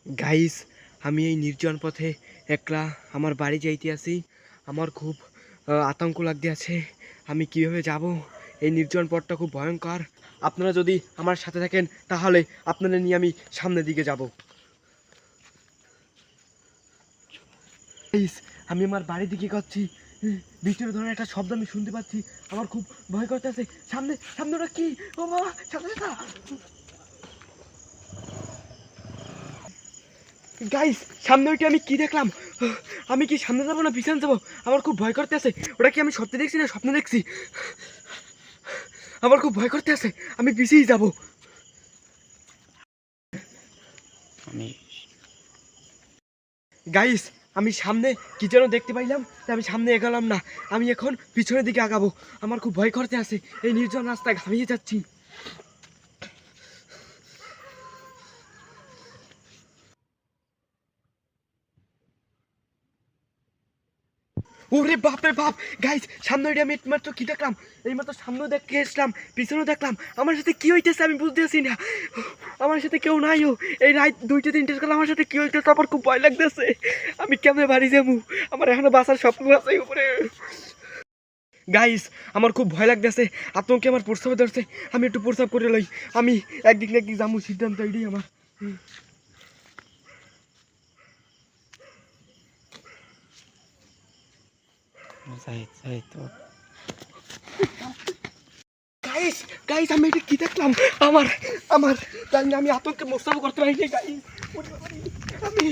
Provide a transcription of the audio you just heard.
Guys, আমি এই নির্জন পথে একলা আমার বাড়ি যাইতে আছি। আমার খুব আতঙ্ক লাগতে আছে। আমি কিভাবে যাব? এই নির্জন পথটা খুব ভয়ঙ্কর। আপনারা যদি আমার সাথে থাকেন তাহলে আপনাদের নিয়ে আমি সামনের দিকে যাব। গাইস, আমি আমার বাড়ির দিকে যাচ্ছি। ভিতরে ধরনের একটা শব্দ আমি শুনতে পাচ্ছি। আমার খুব ভয় করতেছে। সামনে সামনে ওটা কি? ও বাবা, সামনে দেখা। গাইস, সামনে ওইটা আমি কি দেখলাম? আমি কি সামনে যাবো না পিছনে যাবো? আমার খুব ভয় করতে আছে। ওটা কি আমি সত্যি দেখছি না স্বপ্ন দেখছি? আমার খুব ভয় করতে আছে। আমি পিছিয়ে যাব। আমি গাইস, আমি সামনে কি যেন দেখতে পাইলাম, তাই আমি সামনে এগোলাম না। আমি এখন পিছনের দিকে আগাবো। আমার খুব ভয় করতে আছে। এই নির্জন রাস্তায় ঘামিয়ে যাচ্ছি। ওরে বাপ রে বাপ! গাইস, সামনে ওইটা আমি মাত্র কি দেখলাম? এই মাত্র সামনেও দেখে এসলাম, পিছনেও দেখলাম। আমার সাথে কি হইতেছে আমি বুঝতেছি না। আমার সাথে কেউ নাইও। এই রাত 2টা-3টার কাল আমার সাথে কি হইতেছে? আমার খুব ভয় লাগতেছে। আমি কেমনে বাড়ি যাবো? আমার এখনো বাঁচার স্বপ্ন আছে উপরে। গাইস, আমার খুব ভয় লাগতেছে। আতঙ্কে আমার প্রস্রাব ধরছে। আমি একটু প্রস্রাব করে লই। আমি একদিক না একদিক যাবো, সিদ্ধান্ত এটাই আমার। যাই তো। গাইস, গাইস, আমি এটা কি দেখলাম? আমার আমার জানি না, আমি আতঙ্কে প্রস্রাব করতে পারিনি গাইস। আমি